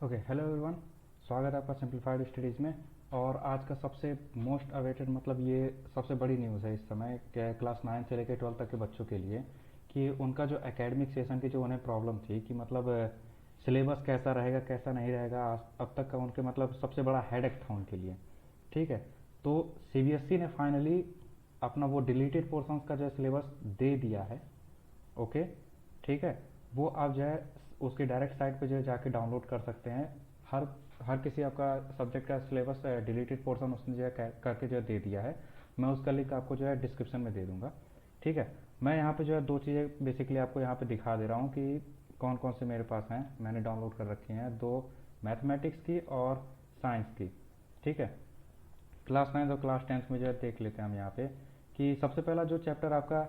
Okay, hello everyone. स्वागत है आपका सिंप्लीफाइड स्टडीज़ में। और आज का सबसे मोस्ट अवेटेड मतलब ये सबसे बड़ी न्यूज़ है इस समय क्लास 9 से लेकर 12 तक के बच्चों के लिए कि उनका जो एकेडमिक सेशन की जो उन्हें प्रॉब्लम थी कि मतलब सिलेबस कैसा रहेगा कैसा नहीं रहेगा, अब तक का उनके मतलब सबसे बड़ा हेडेक था उनके लिए। ठीक है, तो सीबीएसई ने फाइनली अपना वो डिलीटेड पोर्शंस का जो सिलेबस दे दिया है। ओके, ठीक है। वो आप जो है उसके डायरेक्ट साइट पे जो है जाके डाउनलोड कर सकते हैं। हर हर किसी आपका सब्जेक्ट का सिलेबस डिलीटेड पोर्शन उसने जो है करके जो है दे दिया है। मैं उसका लिंक आपको जो है डिस्क्रिप्शन में दे दूंगा। ठीक है, मैं यहाँ पे जो है दो चीज़ें बेसिकली आपको यहाँ पे दिखा दे रहा हूँ कि कौन कौन से मेरे पास हैं, मैंने डाउनलोड कर रखी हैं। दो मैथमेटिक्स की और साइंस की। ठीक है, क्लास 9 और क्लास 10 में जो है देख लेते हैं हम यहाँ पे कि सबसे पहला जो चैप्टर आपका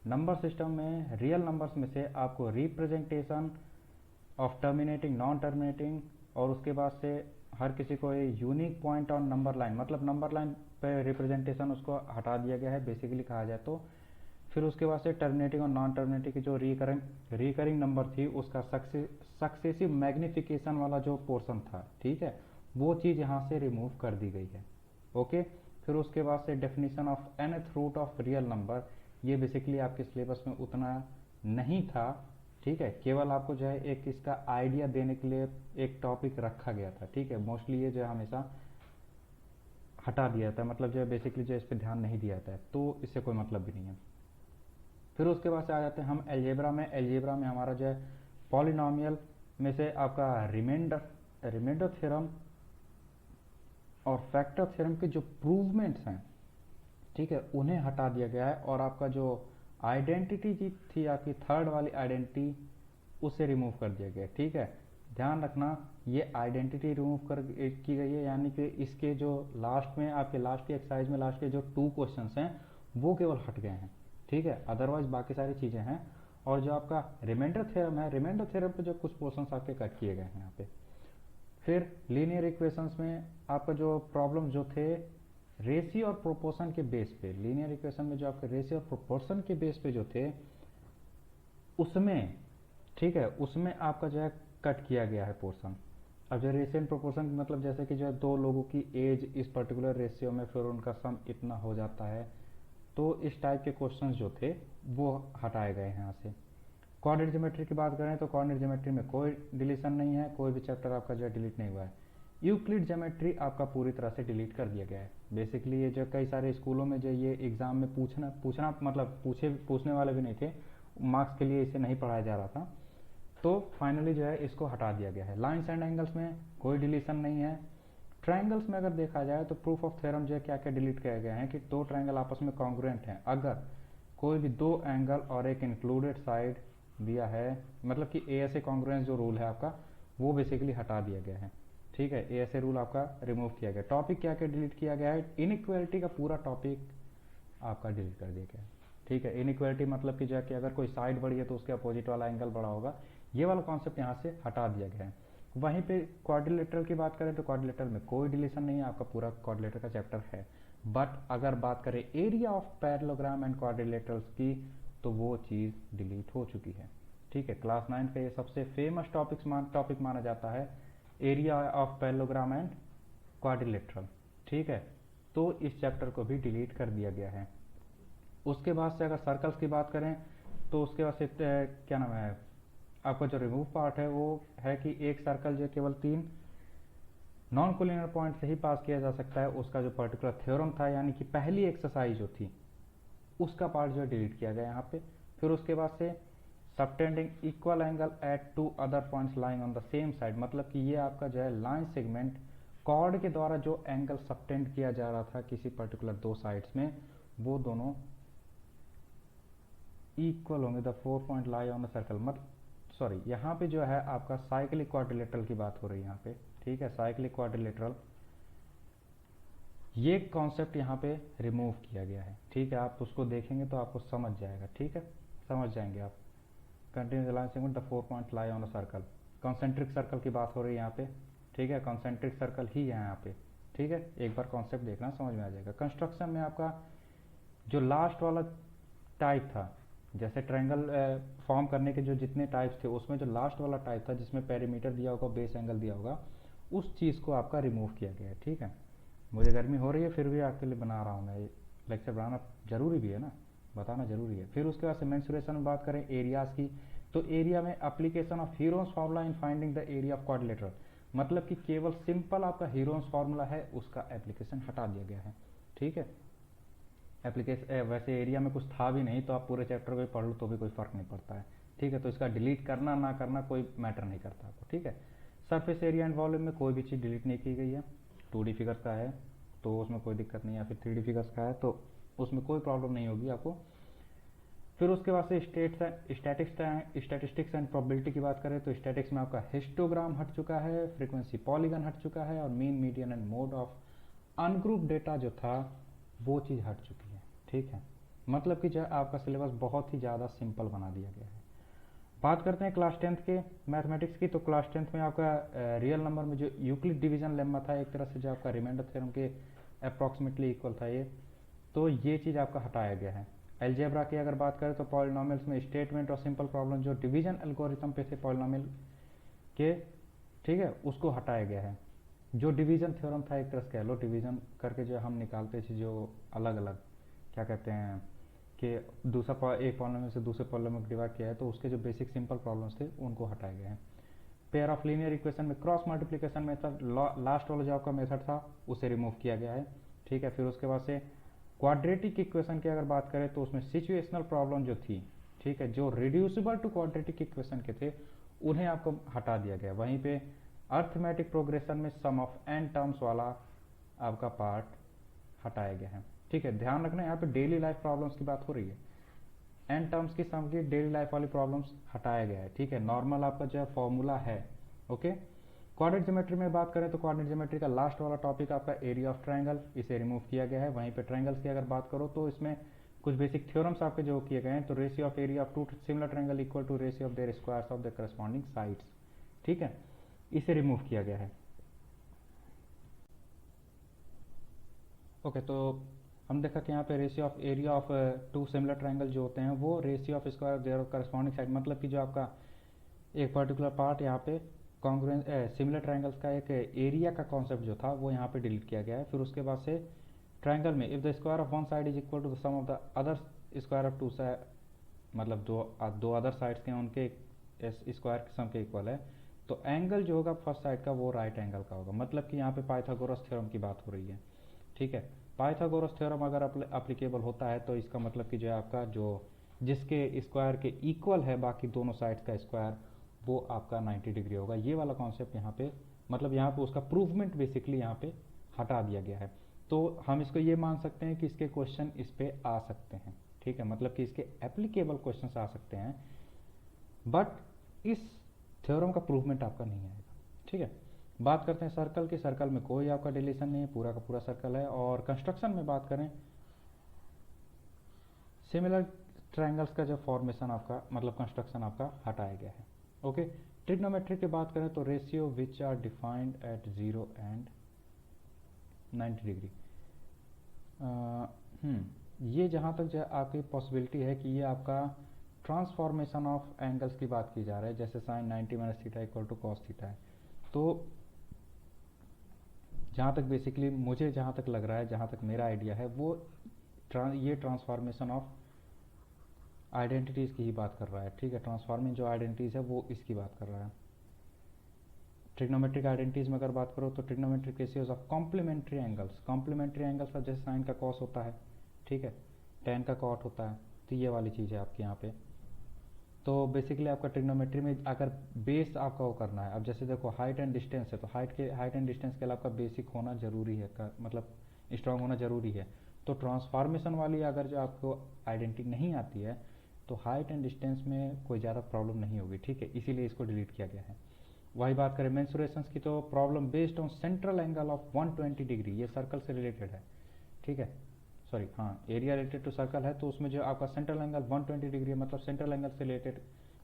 नंबर सिस्टम में रियल नंबर्स में से आपको representation of terminating non terminating, और उसके बाद से हर किसी को ये unique point on number line, मतलब नंबर लाइन पे रिप्रेजेंटेशन उसको हटा दिया गया है बेसिकली कहा जाए तो। फिर उसके बाद से टर्मिनेटिंग और नॉन टर्मिनेटिंग की जो रिकरिंग नंबर थी उसका सक्सेसिव मैग्निफिकेशन वाला जो पोर्शन था, ठीक है, वो चीज़ यहाँ से रिमूव कर दी गई है। ओके, फिर उसके बाद से definition of nth root of real number, ये बेसिकली आपके सिलेबस में उतना नहीं था। ठीक है, केवल आपको जो है एक इसका आइडिया देने के लिए एक टॉपिक रखा गया था। ठीक है, मोस्टली ये जो है हमेशा हटा दिया जाता है, मतलब जो है बेसिकली जो है इस पर ध्यान नहीं दिया जाता है, तो इससे कोई मतलब भी नहीं है। फिर उसके बाद से आ जाते हैं हम एल्जेब्रा में हमारा जो है पॉलिनॉमियल में से आपका रिमाइंडर थ्योरम और फैक्टर थ्योरम के जो प्रूवमेंट्स हैं, ठीक है, उन्हें हटा दिया गया है। और आपका जो आइडेंटिटी जी थी आपकी थर्ड वाली आइडेंटिटी, उसे रिमूव कर दिया गया। ठीक है, ध्यान रखना ये आइडेंटिटी रिमूव कर की गई है, यानी कि इसके जो लास्ट में आपके लास्ट की एक्सरसाइज में लास्ट के जो 2 क्वेश्चंस हैं वो केवल हट गए हैं। ठीक है, अदरवाइज बाकी सारी चीज़ें हैं। और जो आपका रिमाइंडर थ्योरम है, रिमाइंडर थ्योरम पे जो कुछ पोर्शंस आपके कट किए गए हैं यहाँ पे। फिर लीनियर इक्वेशंस में आपका जो प्रॉब्लम जो थे रेशियो और प्रोपोर्शन के बेस पे, लीनियर इक्वेशन में जो आपके रेशियो और प्रोपोर्शन के बेस पे जो थे उसमें, ठीक है, उसमें आपका जो है कट किया गया है पोर्शन। अब जो रेशियो एंड प्रोपोर्शन मतलब जैसे कि जो है दो लोगों की एज इस पर्टिकुलर रेशियो में फिर उनका सम इतना हो जाता है, तो इस टाइप के क्वेश्चंस जो थे वो हटाए गए हैं यहाँ से। कोऑर्डिनेट ज्योमेट्री की बात करें तो कोऑर्डिनेट ज्योमेट्री में कोई डिलीशन नहीं है, कोई भी चैप्टर आपका जो है डिलीट नहीं हुआ है। यूक्लिड ज्योमेट्री आपका पूरी तरह से डिलीट कर दिया गया है। बेसिकली ये जो कई सारे स्कूलों में जो ये एग्जाम में पूछना मतलब पूछने वाले भी नहीं थे, मार्क्स के लिए इसे नहीं पढ़ाया जा रहा था, तो फाइनली जो है इसको हटा दिया गया है। लाइन्स एंड एंगल्स में कोई डिलीशन नहीं है। ट्रायंगल्स में अगर देखा जाए तो प्रूफ ऑफ थ्योरम जो है क्या क्या डिलीट किया गया है कि दो ट्रायंगल आपस में कॉन्ग्रुएंट हैं, अगर कोई भी दो एंगल और एक इंक्लूडेड साइड दिया है, मतलब कि ए एस ए कॉन्ग्रुएंस जो रूल है आपका वो बेसिकली हटा दिया गया है। ठीक है, ए एस ए रूल आपका रिमूव किया गया। टॉपिक क्या क्या डिलीट किया गया है, इनइक्वालिटी का पूरा टॉपिक आपका डिलीट कर दिया गया है। ठीक है, इनइक्वालिटी मतलब कि जो है कि अगर कोई साइड बड़ी है तो उसके अपोजिट वाला एंगल बड़ा होगा, ये वाला कॉन्सेप्ट यहाँ से हटा दिया गया है। वहीं पे क्वाड्रिलेटरल की बात करें तो क्वाड्रिलेटरल में कोई डिलीशन नहीं है, आपका पूरा क्वाड्रिलेटर का चैप्टर है। बट अगर बात करें area of parallelogram and quadrilaterals की तो वो चीज़ डिलीट हो चुकी है। ठीक है, क्लास 9 का ये सबसे फेमस टॉपिक माना जाता है, area of parallelogram and quadrilateral. ठीक है, तो इस चैप्टर को भी डिलीट कर दिया गया है। उसके बाद से अगर सर्कल्स की बात करें तो उसके बाद से क्या नाम है, आपका जो रिमूव पार्ट है वो है कि एक सर्कल जो केवल 3 नॉन कोलिनियर पॉइंट से ही पास किया जा सकता है, उसका जो पर्टिकुलर थ्योरम था, यानी कि पहली एक्सरसाइज जो थी उसका पार्ट जो है डिलीट किया गया यहाँ पे। फिर उसके बाद से subtending equal angle at two other points lying on the same side, मतलब कि ये आपका जो है लाइन सेगमेंट कॉर्ड के द्वारा जो एंगल सबटेंड किया जा रहा था किसी पर्टिकुलर दो साइड्स में, वो दोनों इक्वल होंगे। The 4 point lie on the circle, मतलब सॉरी, यहाँ पे जो है आपका साइक्लिक क्वाड्रिलेटरल की बात हो रही है यहाँ पे। ठीक है, साइक्लिक क्वाड्रिलेटरल ये कॉन्सेप्ट यहाँ पे रिमूव किया गया है। ठीक है, आप उसको देखेंगे तो आपको समझ जाएगा। ठीक है, समझ जाएंगे आप। Continuous line segment the 4 point lie on the circle, concentric circle की बात हो रही है यहाँ पे। ठीक है, कॉन्सेंट्रिक सर्कल ही है यहाँ पे। ठीक है, एक बार कॉन्सेप्ट देखना समझ में आ जाएगा। कंस्ट्रक्शन में आपका जो लास्ट वाला टाइप था जैसे ट्रायंगल फॉर्म करने के जो जितने टाइप्स थे उसमें जो लास्ट वाला टाइप था जिसमें पेरीमीटर दिया होगा, बेस एंगल दिया होगा, उस चीज़ को आपका रिमूव किया गया है। ठीक है, मुझे गर्मी हो रही है फिर भी आपके लिए बना रहा हूँ मैं, लेक्चर बनाना जरूरी भी है ना, बताना जरूरी है। फिर उसके बाद से मेंसुरेशन में बात करें एरियाज की, तो एरिया में application of Heron's formula in finding the area of quadrilateral, मतलब कि केवल सिंपल आपका हीरोन्स फार्मूला है उसका एप्लीकेशन हटा दिया गया है। ठीक है, एप्लीकेशन वैसे एरिया में कुछ था भी नहीं तो आप पूरे चैप्टर को पढ़ लो तो भी कोई फर्क नहीं पड़ता है। ठीक है, तो इसका डिलीट करना ना करना कोई मैटर नहीं करता आपको। ठीक है, सरफेस एरिया एंड वॉल्यूम में कोई भी चीज़ डिलीट नहीं की गई है। 2D फिगर्स का है तो उसमें कोई दिक्कत नहीं है, फिर 3D फिगर्स का है तो उसमें कोई प्रॉब्लम नहीं होगी आपको। फिर उसके बाद से स्टैटिस्टिक्स एंड प्रोबेबिलिटी की बात करें तो स्टैटिक्स में आपका हिस्टोग्राम हट चुका है, फ्रीक्वेंसी पॉलीगन हट चुका है, और mean median and mode of ungroup data जो था वो चीज़ हट चुकी है। ठीक है, मतलब कि जो आपका सिलेबस बहुत ही ज़्यादा सिंपल बना दिया गया है। बात करते हैं क्लास 10th के मैथमेटिक्स की, तो क्लास 10th में आपका रियल नंबर में जो यूक्लिड डिवीजन लेम्मा था एक तरह से जो आपका रिमाइंडर थ्योरम के अप्रॉक्सीमेटली इक्वल था ये, तो ये चीज़ आपका हटाया गया है। अलजेब्रा की अगर बात करें तो पॉलिनोमियल्स में स्टेटमेंट और सिंपल प्रॉब्लम जो डिवीजन एल्गोरिथम पे थे पॉलिनोमियल के, ठीक है, उसको हटाया गया है। जो डिवीजन थ्योरम था एक तरह से कह लो, डिवीजन करके जो हम निकालते थे जो अलग अलग क्या कहते हैं कि दूसरा एक पॉलिनोमियल से दूसरे पॉलिनोमियल डिवाइड किया है, तो उसके जो बेसिक सिंपल प्रॉब्लम्स थे उनको हटाया गया है। पेयर ऑफ लीनियर इक्वेशन में क्रॉस मल्टीप्लिकेशन मेथड लास्ट वाला जो आपका मेथड था उसे रिमूव किया गया है। ठीक है, फिर उसके बाद से क्वाड्रेटिक इक्वेशन की अगर बात करें तो उसमें सिचुएशनल प्रॉब्लम जो थी, ठीक है, जो रिड्यूसिबल टू क्वाड्रेटिक इक्वेशन के थे उन्हें आपको हटा दिया गया। वहीं पे अर्थमेटिक प्रोग्रेशन में सम ऑफ एन टर्म्स वाला आपका पार्ट हटाया गया है। ठीक है, ध्यान रखना यहाँ पे डेली लाइफ प्रॉब्लम्स की बात हो रही है, एन टर्म्स की सम की डेली लाइफ वाली प्रॉब्लम्स हटाया गया है। ठीक है, नॉर्मल आपका जो फॉर्मूला है। ओके, क्वाड्रेटिक ज्योमेट्री में बात करें तो क्वाड्रेटिक ज्योमेट्री का लास्ट वाला टॉपिक आपका एरिया ऑफ ट्रायंगल, इसे रिमूव किया गया है। वहीं पे ट्रायंगल्स की अगर बात करो तो इसमें कुछ बेसिक थ्योरम्स आपके जो किए गए हैं, तो ratio of area of two similar triangle equal to ratio of their squares of the corresponding sides. ठीक है, इसे रिमूव किया गया है। ओके, तो हम देखा कि यहाँ पे ratio of area of two similar triangle जो होते हैं वो ratio of square of their corresponding side, मतलब कि जो आपका एक पर्टिकुलर पार्ट यहाँ पे कॉन्ग्रुएंस सिमिलर ट्रायंगल्स का एक एरिया का कॉन्सेप्ट जो था वो यहाँ पे डिलीट किया गया है। फिर उसके बाद से ट्रायंगल में if the square of one side is equal to the sum of the other square of two side, मतलब दो अदर साइड्स के उनके स्क्वायर के सम के इक्वल है, तो एंगल जो होगा फर्स्ट साइड का वो राइट एंगल का होगा। मतलब कि यहाँ पे पाइथागोरस थ्योरम की बात हो रही है। ठीक है, पाइथागोरस थ्योरम अगर अप्लीकेबल होता है तो इसका मतलब कि जो है आपका जो जिसके स्क्वायर के इक्वल है बाकी दोनों साइड्स का स्क्वायर वो आपका 90 डिग्री होगा। ये वाला कॉन्सेप्ट यहाँ पे मतलब यहाँ पे उसका प्रूवमेंट बेसिकली यहाँ पे हटा दिया गया है। तो हम इसको ये मान सकते हैं कि इसके क्वेश्चन इस पे आ सकते हैं। ठीक है, मतलब कि इसके एप्लीकेबल क्वेश्चन आ सकते हैं, बट इस थ्योरम का प्रूवमेंट आपका नहीं आएगा। ठीक है, बात करते हैं सर्कल की, सर्कल में कोई आपका डिलीशन नहीं है, पूरा का पूरा सर्कल है। और कंस्ट्रक्शन में बात करें, सिमिलर ट्रायंगल्स का जो फॉर्मेशन आपका मतलब कंस्ट्रक्शन आपका हटाया गया है। ओके, ट्रिग्नोमेट्री की बात करें तो ratio which are defined at 0 and 90 degree, ये जहाँ तक जो आपकी पॉसिबिलिटी है कि ये आपका ट्रांसफॉर्मेशन ऑफ एंगल्स की बात की जा रही है, जैसे sine 90 minus theta equal to cos theta है। तो जहाँ तक बेसिकली मुझे जहाँ तक लग रहा है, जहाँ तक मेरा आइडिया है, वो ये ट्रांसफॉर्मेशन ऑफ आइडेंटिटीज़ की ही बात कर रहा है। ठीक है, ट्रांसफॉर्मिंग जो आइडेंटिटीज़ है वो इसकी बात कर रहा है। ट्रिग्नोमेट्रिक आइडेंटिटीज़ में अगर बात करो तो trigonometric ratios of complementary angles, complementary angles का जैसे साइन का कॉस होता है, ठीक है, टेन का कॉट होता है, तो ये वाली चीज़ है आपके यहाँ पे। तो बेसिकली आपका ट्रिग्नोमेट्री में अगर बेस आपका वो करना है, अब जैसे देखो हाइट एंड डिस्टेंस है, तो हाइट एंड डिस्टेंस के लिए आपका बेसिक होना जरूरी है, मतलब स्ट्रांग होना जरूरी है। तो ट्रांसफॉर्मेशन वाली अगर जो आपको आइडेंटिटी नहीं आती है तो हाइट एंड डिस्टेंस में कोई ज़्यादा प्रॉब्लम नहीं होगी। ठीक है, इसीलिए इसको डिलीट किया गया है। वही बात करें मेंसुरेशंस की, तो problem based on central angle of 120 degree, ये सर्कल से रिलेटेड है। ठीक है, सॉरी हाँ, एरिया रिलेटेड टू सर्कल है, तो उसमें जो आपका सेंट्रल एंगल 120 डिग्री है, मतलब सेंट्रल एंगल से रिलेटेड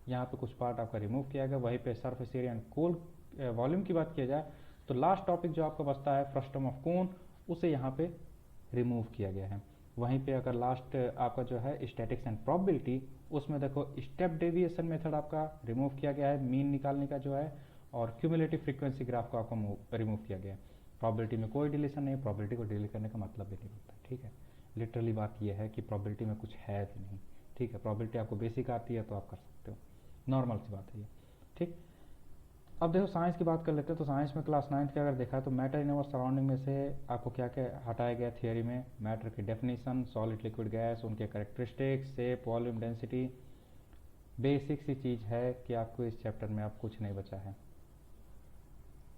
यहाँ पे कुछ पार्ट आपका रिमूव किया गया। वहीं पे सरफेस एरिया एंड कोल वॉल्यूम की बात किया जाए तो लास्ट टॉपिक जो आपका बचता है फ्रस्टम ऑफ कोन, उसे यहाँ पे रिमूव किया गया है। वहीं पे अगर लास्ट आपका जो है स्टैटिक्स एंड प्रोबेबिलिटी, उसमें देखो स्टेप डेविएशन मेथड आपका रिमूव किया गया है, मीन निकालने का जो है, और क्यूमुलेटिव फ्रीक्वेंसी ग्राफ को आपको रिमूव किया गया है। प्रॉबिलिटी में कोई डिलीशन नहीं है, प्रॉबिलिटी को डिलीट करने का मतलब भी नहीं होता, ठीक है। लिटरली बात यह है कि प्रॉबिलिटी में कुछ है भी नहीं, ठीक है। प्रॉबिलिटी आपको बेसिक आती है तो आप कर सकते हो, नॉर्मल सी बात है ये, ठीक। अब देखो साइंस की बात कर लेते हैं। तो साइंस में क्लास 9th के अगर देखा है तो मैटर इन अवर सराउंडिंग में से आपको क्या क्या हटाया गया थियोरी में? मैटर की डेफिनेशन, सॉलिड लिक्विड गैस, उनके characteristics, shape, volume, density. Basic सी चीज़ है कि आपको इस चैप्टर में अब कुछ नहीं बचा है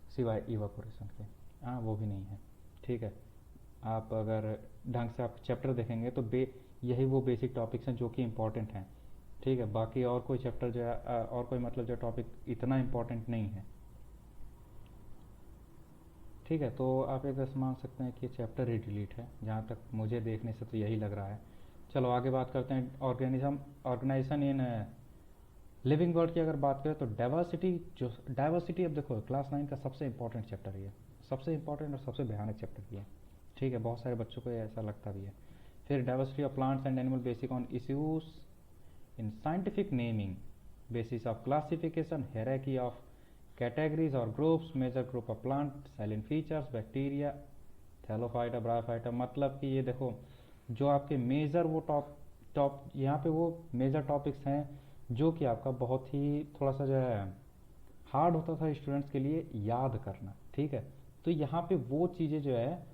सिवाय इवापोरेशन के। हाँ, वो भी नहीं है, ठीक है। आप अगर ढंग से आप चैप्टर देखेंगे तो यही वो बेसिक टॉपिक्स हैं जो कि इम्पोर्टेंट हैं, ठीक है। बाकी और कोई चैप्टर जो है और कोई मतलब जो टॉपिक इतना इम्पोर्टेंट नहीं है, ठीक है। तो आप एक तरह से मान सकते हैं कि ये चैप्टर ही डिलीट है, जहाँ तक मुझे देखने से तो यही लग रहा है। चलो आगे बात करते हैं ऑर्गेनाइजेशन इन लिविंग वर्ल्ड की अगर बात करें तो डाइवर्सिटी अब देखो क्लास 9 का सबसे इंपॉर्टेंट चैप्टर है ये, सबसे इंपॉर्टेंट और सबसे भयानक चैप्टर भी है, ठीक है। बहुत सारे बच्चों को ऐसा लगता भी है। फिर diversity of plants and animal basic on issues in scientific naming, basis of classification, hierarchy of categories or groups, major group of plant, silent features, bacteria, Thallophyta, bryophyta. मतलब कि ये देखो जो आपके मेजर वो टॉप टॉप यहाँ पे वो मेजर टॉपिक्स हैं जो कि आपका बहुत ही थोड़ा सा जो है हार्ड होता था स्टूडेंट्स के लिए याद करना, ठीक है। तो यहाँ पे वो चीज़ें जो है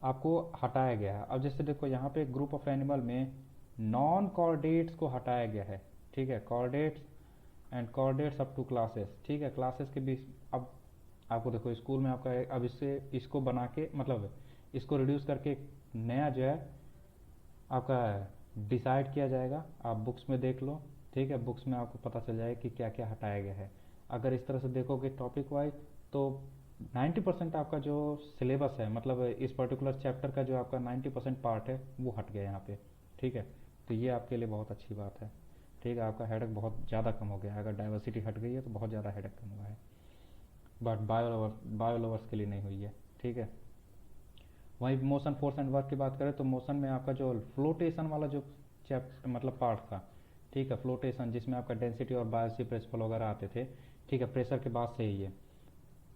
आपको हटाया गया है। अब जैसे देखो यहाँ पे ग्रुप ऑफ एनिमल में नॉन कॉर्डेट्स को हटाया गया है, ठीक है। Chordates and chordates up to classes, ठीक है। क्लासेस के बीच अब आपको देखो स्कूल में आपका अब इसको बना के मतलब इसको रिड्यूस करके नया जो है आपका डिसाइड किया जाएगा। आप बुक्स में देख लो, ठीक है। बुक्स में आपको पता चल जाएगा कि क्या क्या हटाया गया है। अगर इस तरह से देखोगे टॉपिक वाइज तो 90% आपका जो सिलेबस है मतलब इस पर्टिकुलर चैप्टर का जो आपका 90% पार्ट है वो हट गया यहाँ पे, ठीक है। तो ये आपके लिए बहुत अच्छी बात है, ठीक है। आपका हेडेक बहुत ज़्यादा कम हो गया है। अगर डाइवर्सिटी हट गई है तो बहुत ज़्यादा हेडेक कम हुआ है, बट बायो लवर्स के लिए नहीं हुई है, ठीक है। वहीं मोशन फोर्स एंड वर्क की बात करें तो मोशन में आपका जो फ्लोटेशन वाला जो चैप्टर मतलब पार्ट था, ठीक है। फ्लोटेशन जिसमें आपका डेंसिटी और बायोसी प्रिंसिपल वगैरह आते थे, ठीक है। प्रेशर के बाद से ही है,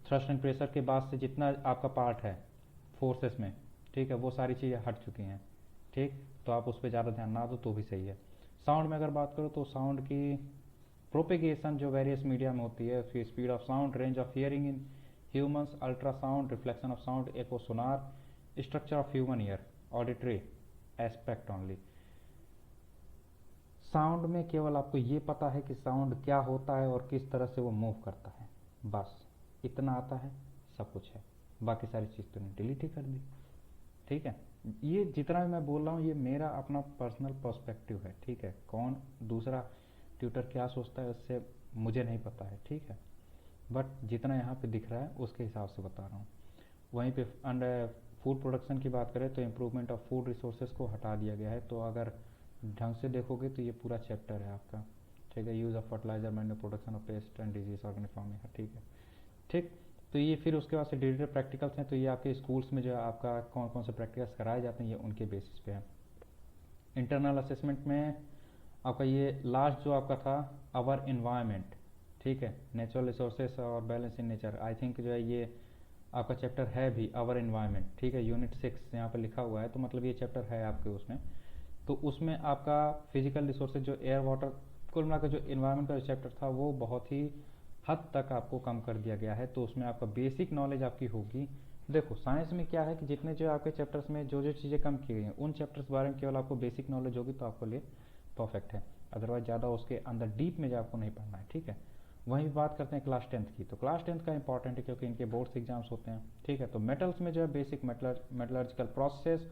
थ्रस्ट एंड प्रेशर के बाद से जितना आपका पार्ट है फोर्सेस में, ठीक है, वो सारी चीज़ें हट चुकी हैं, ठीक। तो आप उस पर ज़्यादा ध्यान ना दो तो भी सही है। साउंड में अगर बात करो तो साउंड की प्रोपेगेशन जो वेरियस मीडिया में होती है, उसकी speed of sound, range of hearing in humans, ultrasound, reflection of sound, echo Sonar, structure of human ear, auditory aspect only. Sound में केवल आपको ये पता है कि साउंड क्या होता है और किस तरह से वो मूव करता है, बस इतना आता है, सब कुछ है। बाकी सारी चीज़ तो डिलीट ही कर दी, ठीक है। ये जितना भी मैं बोल रहा हूँ ये मेरा अपना पर्सनल पर्सपेक्टिव है, ठीक है। कौन दूसरा ट्यूटर क्या सोचता है उससे मुझे नहीं पता है, ठीक है। बट जितना यहाँ पे दिख रहा है उसके हिसाब से बता रहा हूँ। वहीं पे अंडर फूड प्रोडक्शन की बात करें तो इम्प्रूवमेंट ऑफ फूड रिसोर्सेज को हटा दिया गया है। तो अगर ढंग से देखोगे तो ये पूरा चैप्टर है आपका, ठीक है। Use of fertiliser, manure, production of pest and disease, organic farming, ठीक है, ठीक। तो ये फिर उसके बाद से डिटेल प्रैक्टिकल्स हैं। तो ये आपके स्कूल्स में जो है आपका कौन कौन से प्रैक्टिकल्स कराए जाते हैं ये उनके बेसिस पे है। इंटरनल असेसमेंट में आपका ये लास्ट जो आपका था आवर इन्वायरमेंट, ठीक है, नेचुरल रिसोर्सेज और balance in nature. I think जो है ये आपका चैप्टर है भी आवर इन्वायरमेंट, ठीक है। यूनिट 6 यहाँ पर लिखा हुआ है तो मतलब ये चैप्टर है आपके उसमें। तो उसमें आपका फिजिकल रिसोर्सेज जो एयर वाटर कुल मिलाकर जो इन्वायरमेंट का जो चैप्टर था वो बहुत ही हद तक आपको कम कर दिया गया है। तो उसमें आपका बेसिक नॉलेज आपकी होगी। देखो साइंस में क्या है कि जितने जो आपके चैप्टर्स में जो जो चीज़ें कम की गई हैं उन चैप्टर्स के बारे में केवल आपको बेसिक नॉलेज होगी तो आपके लिए परफेक्ट है। अदरवाइज ज़्यादा उसके अंदर डीप में जो आपको नहीं पढ़ना है, ठीक है। वहीं बात करते हैं क्लास 10th की। तो क्लास 10th का इंपॉर्टेंट है क्योंकि इनके बोर्ड्स एग्जाम्स होते हैं, ठीक है। तो मेटल्स में जो है बेसिक मेटलर्जिकल प्रोसेस,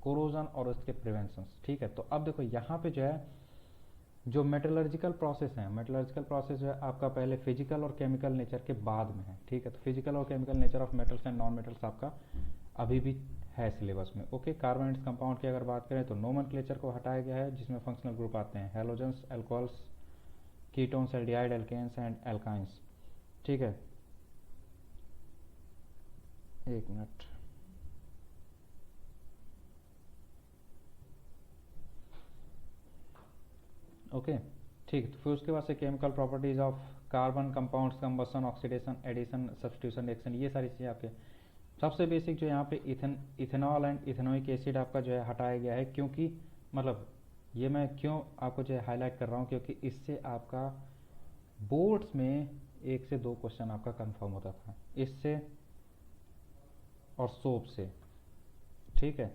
कोरोजन और उसके प्रिवेंशन, ठीक है। तो अब देखो यहाँ पे जो है जो मेटलर्जिकल प्रोसेस है, मेटलर्जिकल प्रोसेस जो है आपका पहले फिजिकल और केमिकल नेचर के बाद में है, ठीक है। तो फिजिकल और chemical nature of metals and non metals आपका अभी भी है सिलेबस में, ओके। कार्बन कंपाउंड की अगर बात करें तो नोमेनक्लेचर को हटाया गया है जिसमें फंक्शनल ग्रुप आते हैं halogens, alcohols, ketones, aldehyde, alkenes and alkynes, ठीक है। एक मिनट, ओके, ठीक। तो फिर उसके बाद से chemical properties of carbon compounds, combustion, oxidation, addition, substitution, reaction, ये सारी चीज़ें आपके सबसे बेसिक जो यहाँ पे इथेनॉल एंड इथेनोइक एसिड आपका जो है हटाया गया है, क्योंकि मतलब ये मैं क्यों आपको जो है हाईलाइट कर रहा हूँ, क्योंकि इससे आपका बोर्ड्स में 1 से 2 क्वेश्चन आपका कंफर्म होता था, इससे और सोप से, ठीक है,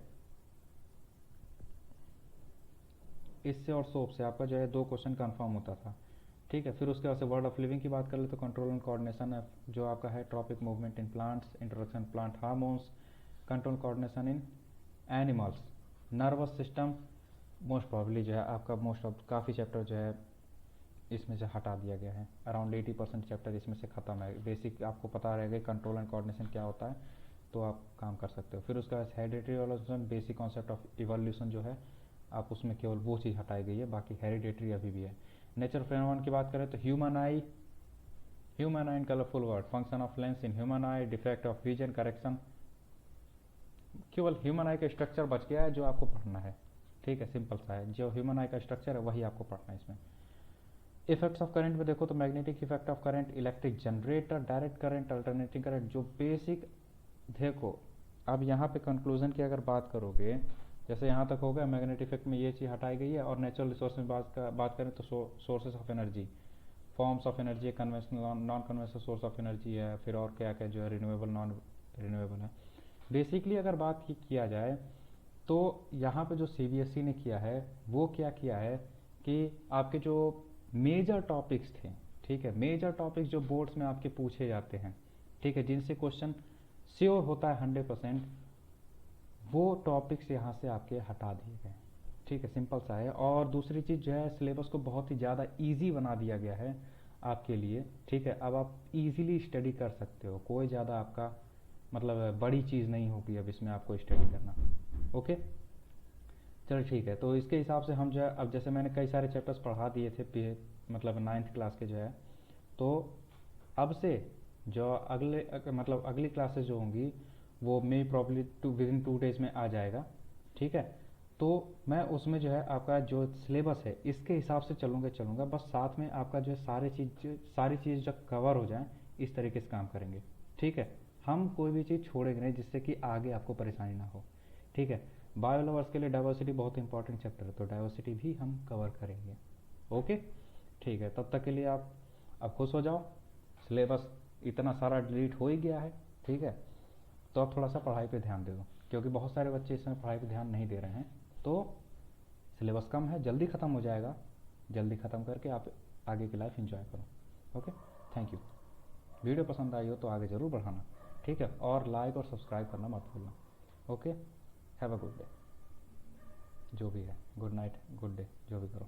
इससे और सोप से आपका जो है 2 क्वेश्चन कंफर्म होता था, ठीक है। फिर उसके बाद से वर्ड ऑफ लिविंग की बात कर ले तो कंट्रोल एंड कोऑर्डिनेशन है जो आपका है, tropic movement in plants, introduction plant hormones, control coordination in animals, nervous system, most probably जो है आपका मोस्ट ऑफ काफ़ी चैप्टर जो है इसमें से हटा दिया गया है, अराउंड 80% चैप्टर इसमें से ख़त्म है। बेसिक आपको पता रहेगा कंट्रोल एंड कोऑर्डिनेशन क्या होता है, तो आप काम कर सकते हो। फिर उसका hereditary evolution, basic concept of evolution जो है आप उसमें केवल वो चीज़ हटाई गई है, बाकी हेरिडिटरी अभी भी है। नेचर फेनोमेनन की बात करें तो human I in colourful word, function of lens in human I, defect of vision correction, केवल ह्यूमन आई का स्ट्रक्चर बच गया है जो आपको पढ़ना है, ठीक है, सिंपल सा है, जो ह्यूमन आई का स्ट्रक्चर है वही आपको पढ़ना है इसमें। इफेक्ट्स ऑफ करंट में देखो तो magnetic effect of current, electric generator, direct current, alternating current, जो बेसिक देखो अब यहाँ पे कंक्लूजन की अगर बात करोगे, जैसे यहाँ तक हो गया मैग्नेटिक इफेक्ट में ये चीज़ हटाई गई है, और नेचुरल रिसोर्स में बात करें तो sources of energy, forms of energy, conventional non conventional source of energy है, फिर और क्या क्या जो है रिन्यूएबल नॉन रिन्यूएबल है। बेसिकली अगर बात किया जाए तो यहाँ पे जो सीबीएसई ने किया है वो क्या किया है कि आपके जो मेजर टॉपिक्स थे, ठीक है, मेजर टॉपिक्स जो बोर्ड्स में आपके पूछे जाते हैं, ठीक है, जिनसे क्वेश्चन श्योर होता है 100%, वो टॉपिक्स यहाँ से आपके हटा दिए गए, ठीक है, सिंपल सा है। और दूसरी चीज़ जो है सिलेबस को बहुत ही ज़्यादा ईजी बना दिया गया है आपके लिए, ठीक है, अब आप इजीली स्टडी कर सकते हो, कोई ज़्यादा आपका मतलब बड़ी चीज़ नहीं होगी अब इसमें आपको स्टडी करना, ओके। चलो ठीक है, तो इसके हिसाब से हम जो है अब जैसे मैंने कई सारे चैप्टर्स पढ़ा दिए थे मतलब 9th क्लास के जो है, तो अब से जो मतलब अगली क्लासेस जो होंगी वो मे प्रॉब्ली विदिन 2 days में आ जाएगा, ठीक है। तो मैं उसमें जो है आपका जो सिलेबस है इसके हिसाब से चलूँगा, बस साथ में आपका जो है सारी चीज़ जब कवर हो जाए इस तरीके से काम करेंगे, ठीक है। हम कोई भी चीज़ छोड़ेंगे नहीं जिससे कि आगे आपको परेशानी ना हो, ठीक है। बायो लवर्स के लिए डाइवर्सिटी बहुत इंपॉर्टेंट चैप्टर है, तो डाइवर्सिटी भी हम कवर करेंगे, ओके, ठीक है। तब तक के लिए आप अब खुश हो जाओ, सिलेबस इतना सारा डिलीट हो ही गया है, ठीक है। तो आप थोड़ा सा पढ़ाई पे ध्यान दे दो, क्योंकि बहुत सारे बच्चे इस समय पढ़ाई पे ध्यान नहीं दे रहे हैं, तो सिलेबस कम है, जल्दी ख़त्म हो जाएगा, जल्दी ख़त्म करके आप आगे की लाइफ एंजॉय करो, ओके। Thank you. वीडियो पसंद आई हो तो आगे ज़रूर बढ़ाना, ठीक है, और लाइक और सब्सक्राइब करना मत भूलना, okay. Have a good day, जो भी है, गुड नाइट, गुड डे, जो भी करो।